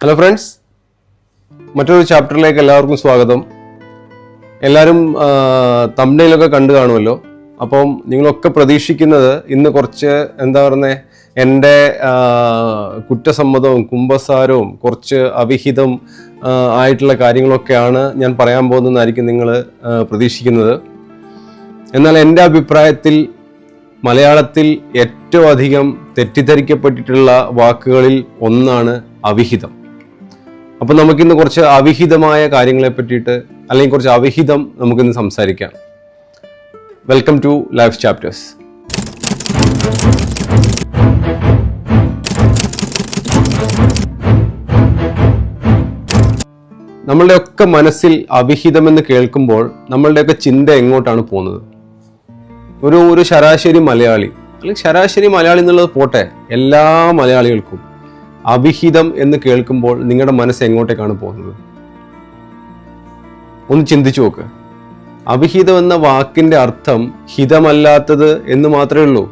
Hello friends, മറ്റൊരു ചാപ്റ്ററിലേക്ക് എല്ലാവർക്കും സ്വാഗതം. എല്ലാവരും തംബ്നെയിലൊക്കെ കണ്ടു കാണുമല്ലോ. അപ്പം നിങ്ങളൊക്കെ പ്രതീക്ഷിക്കുന്നത് ഇന്ന് കുറച്ച് എൻ്റെ കുറ്റസമ്മതവും കുമ്പസാരവും കുറച്ച് അവിഹിതം ആയിട്ടുള്ള കാര്യങ്ങളൊക്കെയാണ് ഞാൻ പറയാൻ പോകുന്നതെന്നായിരിക്കും നിങ്ങൾ പ്രതീക്ഷിക്കുന്നത്. എന്നാൽ എൻ്റെ അഭിപ്രായത്തിൽ മലയാളത്തിൽ ഏറ്റവും അധികം തെറ്റിദ്ധരിക്കപ്പെട്ടിട്ടുള്ള വാക്കുകളിൽ ഒന്നാണ് അവിഹിതം. അപ്പം നമുക്കിന്ന് കുറച്ച് അവിഹിതമായ കാര്യങ്ങളെ പറ്റിയിട്ട് അല്ലെങ്കിൽ കുറച്ച് അവിഹിതം നമുക്കിന്ന് സംസാരിക്കാം. Welcome to life chapters. നമ്മളുടെയൊക്കെ മനസ്സിൽ അവിഹിതമെന്ന് കേൾക്കുമ്പോൾ നമ്മളുടെയൊക്കെ ചിന്ത എങ്ങോട്ടാണ് പോകുന്നത്? ഒരു ശരാശരി മലയാളി അല്ലെങ്കിൽ ശരാശരി മലയാളി എന്നുള്ളത് പോട്ടെ, എല്ലാ മലയാളികൾക്കും അവിഹിതം എന്ന് കേൾക്കുമ്പോൾ നിങ്ങളുടെ മനസ്സ് എങ്ങോട്ടേക്കാണ് പോകുന്നത്? ഒന്ന് ചിന്തിച്ചു നോക്ക്. അവിഹിതം എന്ന വാക്കിന്റെ അർത്ഥം ഹിതമല്ലാത്തത് എന്ന് മാത്രമേ ഉള്ളൂ.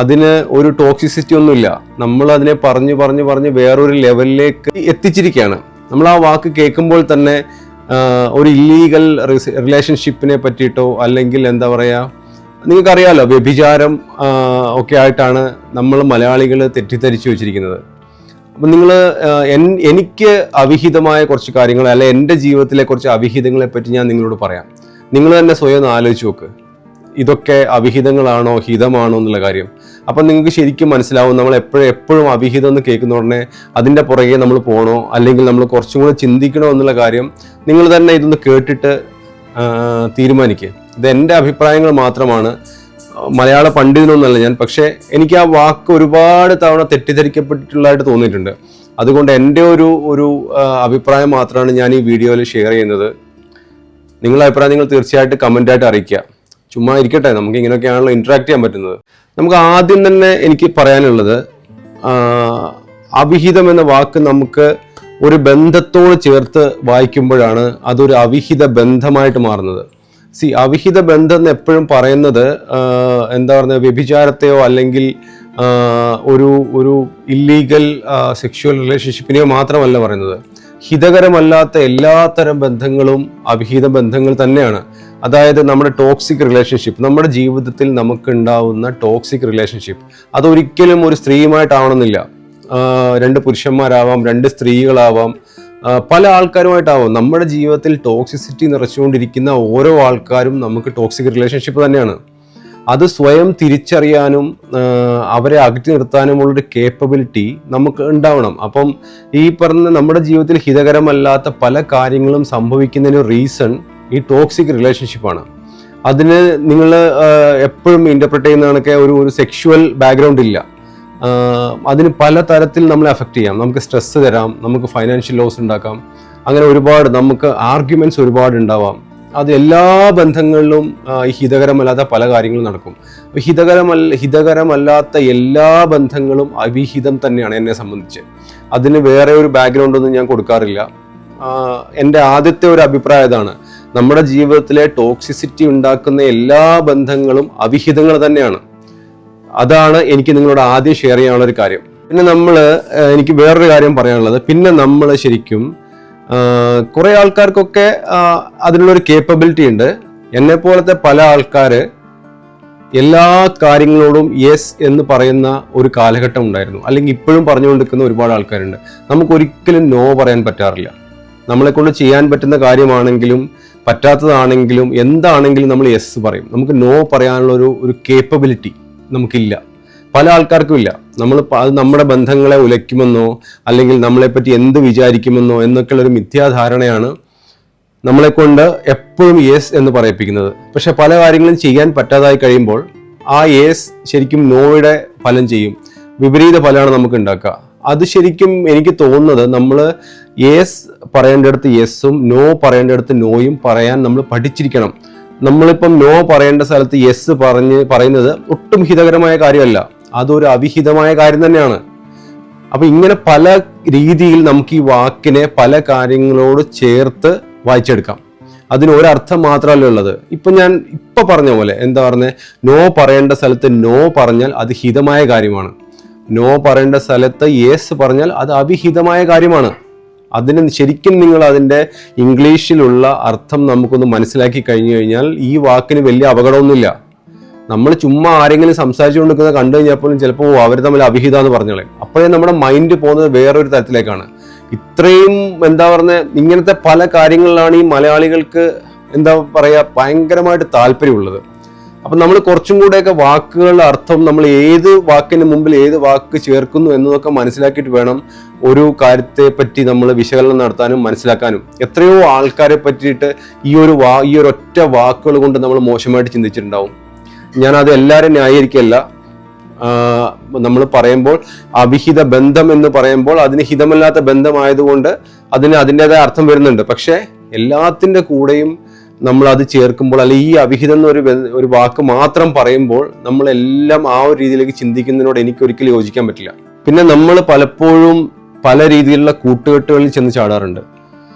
അതിന് ഒരു ടോക്സിസിറ്റി ഒന്നുമില്ല. നമ്മൾ അതിനെ പറഞ്ഞ് വേറൊരു ലെവലിലേക്ക് എത്തിച്ചിരിക്കുകയാണ്. നമ്മൾ ആ വാക്ക് കേൾക്കുമ്പോൾ തന്നെ ഒരു ഇല്ലീഗൽ റിലേഷൻഷിപ്പിനെ പറ്റിയിട്ടോ അല്ലെങ്കിൽ നിങ്ങൾക്കറിയാലോ, വ്യഭിചാരം ഒക്കെ ആയിട്ടാണ് നമ്മൾ മലയാളികൾ തെറ്റിദ്ധരിച്ചു വെച്ചിരിക്കുന്നത്. അപ്പം എനിക്ക് അവിഹിതമായ കുറച്ച് കാര്യങ്ങൾ അല്ലെ എൻ്റെ ജീവിതത്തിലെ കുറച്ച് അവിഹിതങ്ങളെ പറ്റി ഞാൻ നിങ്ങളോട് പറയാം. നിങ്ങൾ തന്നെ സ്വയം ആലോചിച്ച് നോക്ക്, ഇതൊക്കെ അവിഹിതങ്ങളാണോ ഹിതമാണോ എന്നുള്ള കാര്യം. അപ്പം നിങ്ങൾക്ക് ശരിക്കും മനസ്സിലാവും, നമ്മൾ എപ്പോഴും അവിഹിതം എന്ന് കേൾക്കുന്ന ഉടനെ അതിൻ്റെ പുറകെ നമ്മൾ പോകണോ അല്ലെങ്കിൽ നമ്മൾ കുറച്ചും കൂടെ ചിന്തിക്കണോ എന്നുള്ള കാര്യം നിങ്ങൾ തന്നെ ഇതൊന്ന് കേട്ടിട്ട് തീരുമാനിക്കുക. ഇത് എൻ്റെ അഭിപ്രായങ്ങൾ മാത്രമാണ്, മലയാള പണ്ഡിതനൊന്നല്ല ഞാൻ. പക്ഷേ എനിക്ക് ആ വാക്ക് ഒരുപാട് തവണ തെറ്റിദ്ധരിക്കപ്പെട്ടിട്ടുള്ളതായിട്ട് തോന്നിയിട്ടുണ്ട്. അതുകൊണ്ട് എൻ്റെ ഒരു അഭിപ്രായം മാത്രമാണ് ഞാൻ ഈ വീഡിയോയിൽ ഷെയർ ചെയ്യുന്നത്. നിങ്ങളുടെ അഭിപ്രായം നിങ്ങൾ തീർച്ചയായിട്ടും കമൻ്റായിട്ട് അറിയിക്കുക. ചുമ്മാ ഇരിക്കട്ടെ, നമുക്ക് ഇങ്ങനെയൊക്കെയാണല്ലോ ഇൻട്രാക്ട് ചെയ്യാൻ പറ്റുന്നത്. നമുക്ക് ആദ്യം തന്നെ എനിക്ക് പറയാനുള്ളത്, അവിഹിതം എന്ന വാക്ക് നമുക്ക് ഒരു ബന്ധത്തോട് ചേർത്ത് വായിക്കുമ്പോഴാണ് അതൊരു അവിഹിത ബന്ധമായിട്ട് മാറുന്നത്. അവിഹിത ബന്ധം എന്ന് എപ്പോഴും പറയുന്നത് വ്യഭിചാരത്തെയോ അല്ലെങ്കിൽ ഒരു ഇല്ലീഗൽ സെക്ഷുവൽ റിലേഷൻഷിപ്പിനെയോ മാത്രമല്ല പറയുന്നത്. ഹിതകരമല്ലാത്ത എല്ലാത്തരം ബന്ധങ്ങളും അവിഹിത ബന്ധങ്ങൾ തന്നെയാണ്. അതായത് നമ്മുടെ ടോക്സിക് റിലേഷൻഷിപ്പ്, നമ്മുടെ ജീവിതത്തിൽ നമുക്ക് ഉണ്ടാവുന്ന ടോക്സിക് റിലേഷൻഷിപ്പ്, അതൊരിക്കലും ഒരു സ്ത്രീയുമായിട്ടാവണമെന്നില്ല. 2 പുരുഷന്മാരാവാം, 2 സ്ത്രീകളാവാം, പല ആൾക്കാരുമായിട്ടാവും. നമ്മുടെ ജീവിതത്തിൽ ടോക്സിസിറ്റി നിറച്ചുകൊണ്ടിരിക്കുന്ന ഓരോ ആൾക്കാരും നമുക്ക് ടോക്സിക് റിലേഷൻഷിപ്പ് തന്നെയാണ്. അത് സ്വയം തിരിച്ചറിയാനും അവരെ അകറ്റി നിർത്താനുമുള്ളൊരു കേപ്പബിലിറ്റി നമുക്ക് ഉണ്ടാവണം. അപ്പം ഈ പറഞ്ഞ നമ്മുടെ ജീവിതത്തിൽ ഹിതകരമല്ലാത്ത പല കാര്യങ്ങളും സംഭവിക്കുന്നതിന് റീസൺ ഈ ടോക്സിക് റിലേഷൻഷിപ്പാണ്. അതിന് നിങ്ങൾ എപ്പോഴും ഇൻ്റർപ്രറ്റ് ചെയ്യുന്ന കണക്കെ ഒരു സെക്ഷുവൽ ബാക്ക്ഗ്രൗണ്ട് ഇല്ല. അതിന് പല തരത്തിൽ നമ്മളെ അഫക്റ്റ് ചെയ്യാം. നമുക്ക് സ്ട്രെസ്സ് തരാം, നമുക്ക് ഫൈനാൻഷ്യൽ ലോസ് ഉണ്ടാക്കാം, അങ്ങനെ ഒരുപാട് നമുക്ക് ആർഗ്യുമെന്റ്സ് ഒരുപാട് ഉണ്ടാവാം. അത് എല്ലാ ബന്ധങ്ങളിലും ഈ ഹിതകരമല്ലാത്ത പല കാര്യങ്ങളും നടക്കും. ഹിതകരമല്ലാത്ത എല്ലാ ബന്ധങ്ങളും അവിഹിതം തന്നെയാണ് എന്നെ സംബന്ധിച്ച്. അതിന് വേറെ ഒരു ബാക്ക്ഗ്രൗണ്ടൊന്നും ഞാൻ കൊടുക്കാറില്ല. എൻ്റെ ആദ്യത്തെ ഒരു അഭിപ്രായം ഇതാണ്, നമ്മുടെ ജീവിതത്തിലെ ടോക്സിസിറ്റി ഉണ്ടാക്കുന്ന എല്ലാ ബന്ധങ്ങളും അവിഹിതങ്ങൾ തന്നെയാണ്. അതാണ് എനിക്ക് നിങ്ങളോട് ആദ്യം ഷെയർ ചെയ്യാനുള്ള ഒരു കാര്യം. പിന്നെ എനിക്ക് വേറൊരു കാര്യം പറയാനുള്ളത്, പിന്നെ നമ്മൾ ശരിക്കും കുറേ ആൾക്കാർക്കൊക്കെ അതിനുള്ളൊരു കേപ്പബിലിറ്റി ഉണ്ട്. എന്നെ പോലത്തെ പല ആൾക്കാർ എല്ലാ കാര്യങ്ങളോടും യെസ് എന്ന് പറയുന്ന ഒരു കാലഘട്ടം ഉണ്ടായിരുന്നു, അല്ലെങ്കിൽ ഇപ്പോഴും പറഞ്ഞുകൊണ്ടിരിക്കുന്ന ഒരുപാട് ആൾക്കാരുണ്ട്. നമുക്കൊരിക്കലും നോ പറയാൻ പറ്റാറില്ല. നമ്മളെക്കൊണ്ട് ചെയ്യാൻ പറ്റുന്ന കാര്യമാണെങ്കിലും പറ്റാത്തതാണെങ്കിലും എന്താണെങ്കിലും നമ്മൾ യെസ് പറയും. നമുക്ക് നോ പറയാനുള്ള ഒരു കേപ്പബിലിറ്റി നമുക്കില്ല, പല ആൾക്കാർക്കും ഇല്ല. അത് നമ്മുടെ ബന്ധങ്ങളെ ഉലയ്ക്കുമെന്നോ അല്ലെങ്കിൽ നമ്മളെപ്പറ്റി എന്ത് വിചാരിക്കുമെന്നോ എന്നൊക്കെയുള്ള ഒരു മിഥ്യാധാരണയാണ് നമ്മളെക്കൊണ്ട് എപ്പോഴും യെസ് എന്ന് പറയിപ്പിക്കുന്നത്. പക്ഷെ പല കാര്യങ്ങളും ചെയ്യാൻ പറ്റാതായി കഴിയുമ്പോൾ ആ യെസ് ശരിക്കും നോയുടെ ഫലം ചെയ്യും, വിപരീത ഫലമാണ് നമുക്ക് ഉണ്ടാക്കുക. അത് ശരിക്കും എനിക്ക് തോന്നുന്നത്, നമ്മൾ യെസ് പറയേണ്ടടുത്ത് യെസ്സും നോ പറയേണ്ടടുത്ത് നോയും പറയാൻ നമ്മൾ പഠിച്ചിരിക്കണം. നമ്മളിപ്പം നോ പറയേണ്ട സ്ഥലത്ത് യെസ് പറയുന്നത് ഒട്ടും ഹിതകരമായ കാര്യമല്ല, അതൊരു അവിഹിതമായ കാര്യം തന്നെയാണ്. അപ്പൊ ഇങ്ങനെ പല രീതിയിൽ നമുക്ക് ഈ വാക്കിനെ പല കാര്യങ്ങളോട് ചേർത്ത് വായിച്ചെടുക്കാം. അതിന് ഒരർത്ഥം മാത്രമല്ല ഉള്ളത്. ഞാൻ പറഞ്ഞ പോലെ നോ പറയേണ്ട സ്ഥലത്ത് നോ പറഞ്ഞാൽ അത് ഹിതമായ കാര്യമാണ്, നോ പറയേണ്ട സ്ഥലത്ത് യെസ് പറഞ്ഞാൽ അത് അവിഹിതമായ കാര്യമാണ്. അതിന് ശരിക്കും നിങ്ങൾ അതിൻ്റെ ഇംഗ്ലീഷിലുള്ള അർത്ഥം നമുക്കൊന്ന് മനസ്സിലാക്കി കഴിഞ്ഞു കഴിഞ്ഞാൽ ഈ വാക്കിന് വലിയ അപകടമൊന്നുമില്ല. നമ്മൾ ചുമ്മാ ആരെങ്കിലും സംസാരിച്ചുകൊണ്ടിരിക്കുന്നത് കണ്ടു കഴിഞ്ഞപ്പോഴും ചിലപ്പോൾ അവർ തമ്മിൽ അവിഹിത എന്ന് പറഞ്ഞോളെ, അപ്പോഴേ നമ്മുടെ മൈൻഡ് പോകുന്നത് വേറൊരു തരത്തിലേക്കാണ്. ഇത്രയും എന്താ പറയുന്നത്, ഇങ്ങനത്തെ പല കാര്യങ്ങളിലാണ് ഈ മലയാളികൾക്ക് എന്താ പറയുക ഭയങ്കരമായിട്ട് താല്പര്യമുള്ളത്. അപ്പം നമ്മൾ കുറച്ചും കൂടെയൊക്കെ വാക്കുകളുടെ അർത്ഥം, നമ്മൾ ഏത് വാക്കിന് മുമ്പിൽ ഏത് വാക്ക് ചേർക്കുന്നു എന്നതൊക്കെ മനസ്സിലാക്കിയിട്ട് വേണം ഒരു കാര്യത്തെ പറ്റി നമ്മൾ വിശകലനം നടത്താനും മനസ്സിലാക്കാനും. എത്രയോ ആൾക്കാരെ പറ്റിയിട്ട് ഈ ഒരു ഒറ്റ വാക്കുകൾ കൊണ്ട് നമ്മൾ മോശമായിട്ട് ചിന്തിച്ചിട്ടുണ്ടാവും. ഞാനത് എല്ലാവരും ന്യായീകരിക്കല്ല. നമ്മൾ പറയുമ്പോൾ അവിഹിത ബന്ധം എന്ന് പറയുമ്പോൾ അതിന് ഹിതമല്ലാത്ത ബന്ധമായതുകൊണ്ട് അതിന് അതിൻ്റെതായ അർത്ഥം വരുന്നുണ്ട്. പക്ഷെ എല്ലാത്തിൻ്റെ കൂടെയും നമ്മൾ അത് ചേർക്കുമ്പോൾ, അല്ലെങ്കിൽ ഈ അവിഹിതം എന്നൊരു വാക്ക് മാത്രം പറയുമ്പോൾ നമ്മളെല്ലാം ആ ഒരു രീതിയിലേക്ക് ചിന്തിക്കുന്നതിനോട് എനിക്ക് ഒരിക്കലും യോജിക്കാൻ പറ്റില്ല. പിന്നെ നമ്മൾ പലപ്പോഴും പല രീതിയിലുള്ള കൂട്ടുകെട്ടുകളിൽ ചെന്ന് ചാടാറുണ്ട്.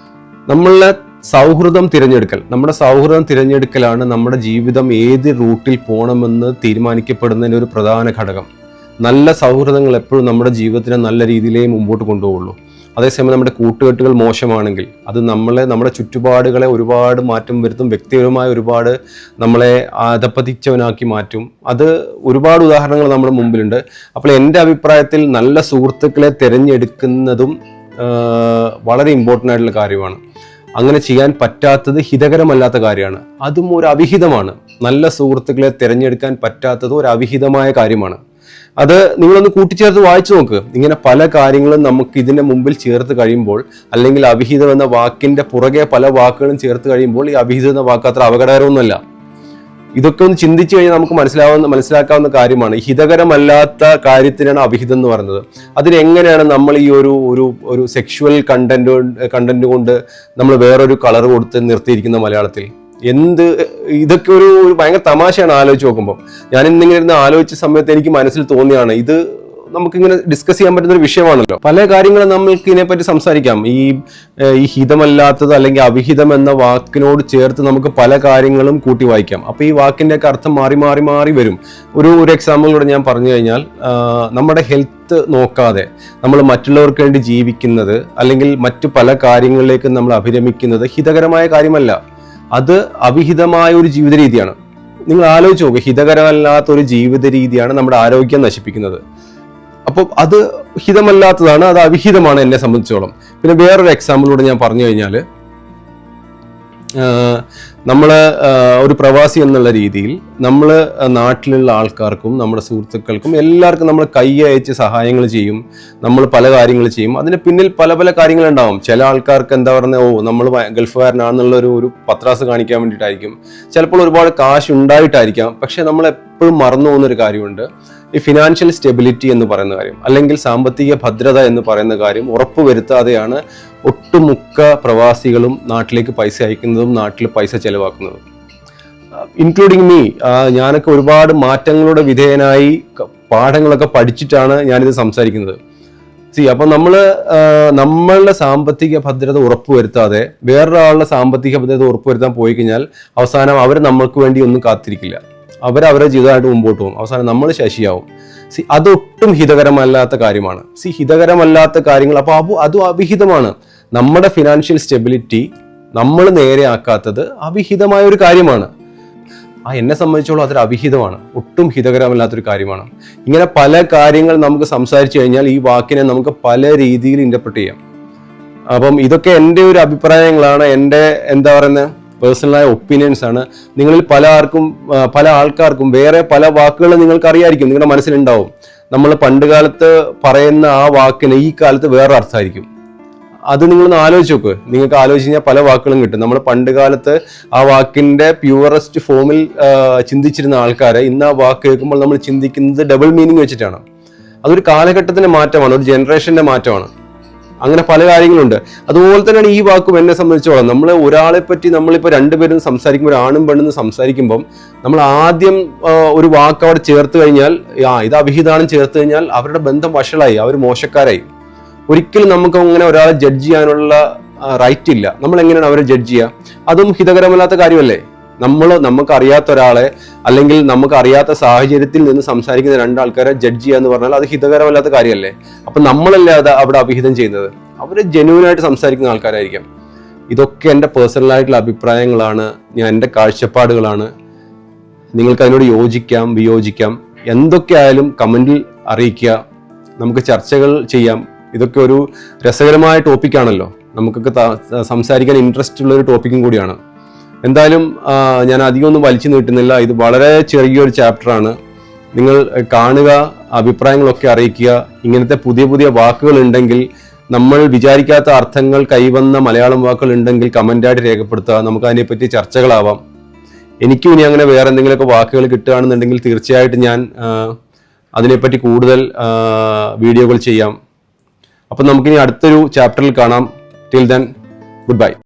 നമ്മുടെ സൗഹൃദം തിരഞ്ഞെടുക്കലാണ് നമ്മുടെ ജീവിതം ഏത് റൂട്ടിൽ പോകണമെന്ന് തീരുമാനിക്കപ്പെടുന്നതിന് ഒരു പ്രധാന ഘടകം. നല്ല സൗഹൃദങ്ങൾ എപ്പോഴും നമ്മുടെ ജീവിതത്തിനെ നല്ല രീതിയിലേ മുമ്പോട്ട് കൊണ്ടുപോകുള്ളൂ. അതേസമയം നമ്മുടെ കൂട്ടുകെട്ടുകൾ മോശമാണെങ്കിൽ അത് നമ്മുടെ ചുറ്റുപാടുകളെ ഒരുപാട് മാറ്റം വരുത്തും, വ്യക്തിപരമായ ഒരുപാട് നമ്മളെ അധപ്പതിച്ചവനാക്കി മാറ്റും. അത് ഒരുപാട് ഉദാഹരണങ്ങൾ നമ്മുടെ മുമ്പിലുണ്ട്. അപ്പോൾ എൻ്റെ അഭിപ്രായത്തിൽ നല്ല സുഹൃത്തുക്കളെ തിരഞ്ഞെടുക്കുന്നതും വളരെ ഇമ്പോർട്ടൻ്റ് ആയിട്ടുള്ള കാര്യമാണ്. അങ്ങനെ ചെയ്യാൻ പറ്റാത്തത് ഹിതകരമല്ലാത്ത കാര്യമാണ്, അതും ഒരു അവിഹിതമാണ്. നല്ല സുഹൃത്തുക്കളെ തിരഞ്ഞെടുക്കാൻ പറ്റാത്തത് ഒരു അവിഹിതമായ കാര്യമാണ്. അത് നിങ്ങളൊന്ന് കൂട്ടിച്ചേർത്ത് വായിച്ചു നോക്ക്. ഇങ്ങനെ പല കാര്യങ്ങളും നമുക്ക് ഇതിന്റെ മുമ്പിൽ ചേർത്ത് കഴിയുമ്പോൾ, അല്ലെങ്കിൽ അവിഹിതം എന്ന വാക്കിന്റെ പുറകെ പല വാക്കുകളും ചേർത്ത് കഴിയുമ്പോൾ ഈ അവിഹിതം എന്ന വാക്ക് അത്ര അപകടകരമൊന്നുമല്ല. ഇതൊക്കെ ഒന്ന് ചിന്തിച്ചു കഴിഞ്ഞാൽ നമുക്ക് മനസ്സിലാക്കാവുന്ന കാര്യമാണ്. ഹിതകരമല്ലാത്ത കാര്യത്തിനാണ് അവിഹിതം എന്ന് പറയുന്നത്. അതിനെങ്ങനെയാണ് നമ്മൾ ഈ ഒരു സെക്ഷുവൽ കണ്ടന്റ് കൊണ്ട് നമ്മൾ വേറൊരു കളർ കൊടുത്ത് നിർത്തിയിരിക്കുന്ന മലയാളത്തിൽ? ഇതൊക്കെ ഒരു ഭയങ്കര തമാശയാണ് ആലോചിച്ച് നോക്കുമ്പോൾ. ഞാൻ ഇന്നിങ്ങനെ ഇരുന്ന് ആലോചിച്ച സമയത്ത് എനിക്ക് മനസ്സിൽ തോന്നിയാണ്, ഇത് നമുക്കിങ്ങനെ ഡിസ്കസ് ചെയ്യാൻ പറ്റുന്ന ഒരു വിഷയമാണല്ലോ. പല കാര്യങ്ങളും നമ്മൾക്ക് ഇതിനെപ്പറ്റി സംസാരിക്കാം. ഈ ഹിതമല്ലാത്തത് അല്ലെങ്കിൽ അവിഹിതം എന്ന വാക്കിനോട് ചേർത്ത് നമുക്ക് പല കാര്യങ്ങളും കൂട്ടി വായിക്കാം. അപ്പൊ ഈ വാക്കിന്റെ ഒക്കെ അർത്ഥം മാറി വരും. ഒരു എക്സാമ്പിളിലൂടെ ഞാൻ പറഞ്ഞു കഴിഞ്ഞാൽ, നമ്മുടെ ഹെൽത്ത് നോക്കാതെ നമ്മൾ മറ്റുള്ളവർക്ക് വേണ്ടി ജീവിക്കുന്നത് അല്ലെങ്കിൽ മറ്റു പല കാര്യങ്ങളിലേക്ക് നമ്മൾ അഭിരമിക്കുന്നത് ഹിതകരമായ കാര്യമല്ല. അത് അവിഹിതമായ ഒരു ജീവിത രീതിയാണ്. നിങ്ങൾ ആലോചിച്ച് നോക്കുക, ഹിതകരമല്ലാത്ത ഒരു ജീവിത രീതിയാണ് നമ്മുടെ ആരോഗ്യം നശിപ്പിക്കുന്നത്. അപ്പോൾ അത് ഹിതമല്ലാത്തതാണ്, അത് അവിഹിതമാണ് എന്നെ സംബന്ധിച്ചോളം. പിന്നെ വേറൊരു എക്സാമ്പിളൂടെ ഞാൻ പറഞ്ഞു കഴിഞ്ഞാൽ, നമ്മൾ ഒരു പ്രവാസി എന്നുള്ള രീതിയിൽ നമ്മൾ നാട്ടിലുള്ള ആൾക്കാർക്കും നമ്മുടെ സുഹൃത്തുക്കൾക്കും എല്ലാവർക്കും നമ്മൾ കൈ അയച്ച് സഹായങ്ങൾ ചെയ്യും, നമ്മൾ പല കാര്യങ്ങൾ ചെയ്യും. അതിന് പിന്നിൽ പല കാര്യങ്ങളുണ്ടാവും. ചില ആൾക്കാർക്ക് എന്താ പറയുന്നത്, നമ്മൾ ഗൾഫുകാരനാണെന്നുള്ള ഒരു പത്രാസ് കാണിക്കാൻ വേണ്ടിയിട്ടായിരിക്കും. ചിലപ്പോൾ ഒരുപാട് കാശ് ഉണ്ടായിട്ടായിരിക്കാം. പക്ഷെ നമ്മൾ എപ്പോഴും മറന്നു പോകുന്നൊരു കാര്യമുണ്ട്, ഈ ഫിനാൻഷ്യൽ സ്റ്റെബിലിറ്റി എന്ന് പറയുന്ന കാര്യം, അല്ലെങ്കിൽ സാമ്പത്തിക ഭദ്രത എന്ന് പറയുന്ന കാര്യം ഉറപ്പുവരുത്താതെയാണ് ഒട്ടുമുക്ക പ്രവാസികളും നാട്ടിലേക്ക് പൈസ അയക്കുന്നതും നാട്ടിൽ പൈസ ചെലവാക്കുന്നതും. Including me. ഞാനൊക്കെ ഒരുപാട് മാറ്റങ്ങളുടെ വിധേയനായി പാഠങ്ങളൊക്കെ പഠിച്ചിട്ടാണ് ഞാനിത് സംസാരിക്കുന്നത്. അപ്പൊ നമ്മളുടെ സാമ്പത്തിക ഭദ്രത ഉറപ്പുവരുത്താതെ വേറൊരാളുടെ സാമ്പത്തിക ഭദ്രത ഉറപ്പുവരുത്താൻ പോയി കഴിഞ്ഞാൽ അവസാനം അവർ നമ്മൾക്ക് വേണ്ടി ഒന്നും കാത്തിരിക്കില്ല. അവരവരുടെ ജീവിതമായിട്ട് മുമ്പോട്ട് പോകും. അവസാനം നമ്മൾ ശശിയാവും. അതൊട്ടും ഹിതകരമല്ലാത്ത കാര്യമാണ്. ഹിതകരമല്ലാത്ത കാര്യങ്ങൾ അപ്പോൾ അതും അവിഹിതമാണ്. നമ്മുടെ ഫിനാൻഷ്യൽ സ്റ്റെബിലിറ്റി നമ്മൾ നേരെയാക്കാത്തത് അവിഹിതമായ ഒരു കാര്യമാണ്. എന്നെ സംബന്ധിച്ചോളം അതൊരു അവിഹിതമാണ്, ഒട്ടും ഹിതകരമല്ലാത്തൊരു കാര്യമാണ്. ഇങ്ങനെ പല കാര്യങ്ങൾ നമുക്ക് സംസാരിച്ചു കഴിഞ്ഞാൽ ഈ വാക്കിനെ നമുക്ക് പല രീതിയിൽ ഇന്റർപ്രറ്റ് ചെയ്യാം. അപ്പം ഇതൊക്കെ എൻ്റെ ഒരു അഭിപ്രായങ്ങളാണ്, എൻ്റെ എന്താ പറയുന്നത് പേഴ്സണലായ ഒപ്പീനിയൻസ് ആണ്. നിങ്ങളിൽ പല ആൾക്കാർക്കും വേറെ പല വാക്കുകൾ നിങ്ങൾക്ക് അറിയായിരിക്കും, നിങ്ങളുടെ മനസ്സിലുണ്ടാവും. നമ്മൾ പണ്ട് കാലത്ത് പറയുന്ന ആ വാക്കിന് ഈ കാലത്ത് വേറെ അർത്ഥമായിരിക്കും. അത് നിങ്ങളൊന്ന് ആലോചിച്ച് നോക്ക്. നിങ്ങൾക്ക് ആലോചിച്ച് കഴിഞ്ഞാൽ പല വാക്കുകളും കിട്ടും. നമ്മൾ പണ്ട് കാലത്ത് ആ വാക്കിന്റെ പ്യൂറസ്റ്റ് ഫോമിൽ ചിന്തിച്ചിരുന്ന ആൾക്കാരെ ഇന്ന് ആ വാക്ക് കേൾക്കുമ്പോൾ നമ്മൾ ചിന്തിക്കുന്നത് ഡബിൾ മീനിങ് വെച്ചിട്ടാണ്. അതൊരു കാലഘട്ടത്തിന്റെ മാറ്റമാണ്, ഒരു ജനറേഷന്റെ മാറ്റമാണ്. അങ്ങനെ പല കാര്യങ്ങളുണ്ട്. അതുപോലെ തന്നെയാണ് ഈ വാക്കും എന്നെ സംബന്ധിച്ചോളം. നമ്മൾ ഒരാളെ പറ്റി നമ്മളിപ്പോൾ രണ്ടുപേരും സംസാരിക്കുമ്പോൾ, ഒരു ആണും പെണ്ണും സംസാരിക്കുമ്പം നമ്മൾ ആദ്യം ഒരു വാക്ക് അവിടെ ചേർത്ത് കഴിഞ്ഞാൽ, ഇത് അവിഹിതമാണെന്ന് ചേർത്ത് കഴിഞ്ഞാൽ അവരുടെ ബന്ധം വഷളായി, അവർ മോശക്കാരായി. ഒരിക്കലും നമുക്ക് അങ്ങനെ ഒരാളെ ജഡ്ജ് ചെയ്യാനുള്ള റൈറ്റ് ഇല്ല. നമ്മൾ എങ്ങനെയാണ് അവരെ ജഡ്ജ് ചെയ്യുക? അതും ഹിതകരമല്ലാത്ത കാര്യമല്ലേ? നമുക്ക് അറിയാത്ത ഒരാളെ അല്ലെങ്കിൽ നമുക്ക് അറിയാത്ത സാഹചര്യത്തിൽ നിന്ന് സംസാരിക്കുന്ന രണ്ടാൾക്കാരെ ജഡ്ജ് ചെയ്യുക എന്ന് പറഞ്ഞാൽ അത് ഹിതകരമല്ലാത്ത കാര്യമല്ലേ? അപ്പൊ നമ്മളല്ലേ അത് അവിടെ അഭിഹിതം ചെയ്യുന്നത്? അവർ ജെന്യൂനായിട്ട് സംസാരിക്കുന്ന ആൾക്കാരായിരിക്കാം. ഇതൊക്കെ എൻ്റെ പേഴ്സണലായിട്ടുള്ള അഭിപ്രായങ്ങളാണ്, എൻ്റെ കാഴ്ചപ്പാടുകളാണ്. നിങ്ങൾക്ക് അതിനോട് യോജിക്കാം, വിയോജിക്കാം, എന്തൊക്കെ ആയാലും കമന്റിൽ അറിയിക്കുക. നമുക്ക് ചർച്ചകൾ ചെയ്യാം. ഇതൊക്കെ ഒരു രസകരമായ ടോപ്പിക്കാണല്ലോ, നമുക്കൊക്കെ സംസാരിക്കാൻ ഇൻട്രസ്റ്റ് ഉള്ള ഒരു ടോപ്പിക്കും കൂടിയാണ്. എന്തായാലും ഞാൻ അധികമൊന്നും വലിച്ചു നീട്ടുന്നില്ല. ഇത് വളരെ ചെറിയൊരു ചാപ്റ്ററാണ്. നിങ്ങൾ കാണുക, അഭിപ്രായങ്ങളൊക്കെ അറിയിക്കുക. ഇങ്ങനത്തെ പുതിയ പുതിയ വാക്കുകൾ ഉണ്ടെങ്കിൽ, നമ്മൾ വിചാരിക്കാത്ത അർത്ഥങ്ങൾ കൈവന്ന മലയാളം വാക്കുകൾ ഉണ്ടെങ്കിൽ കമൻ്റായിട്ട് രേഖപ്പെടുത്തുക. നമുക്ക് അതിനെപ്പറ്റി ചർച്ചകളാവാം. എനിക്കും ഇനി അങ്ങനെ വേറെ എന്തെങ്കിലുമൊക്കെ വാക്കുകൾ കിട്ടുകയാണെന്നുണ്ടെങ്കിൽ തീർച്ചയായിട്ടും ഞാൻ അതിനെപ്പറ്റി കൂടുതൽ വീഡിയോകൾ ചെയ്യാം. അപ്പം നമുക്കിനി അടുത്തൊരു ചാപ്റ്ററിൽ കാണാം. Till then, good bye.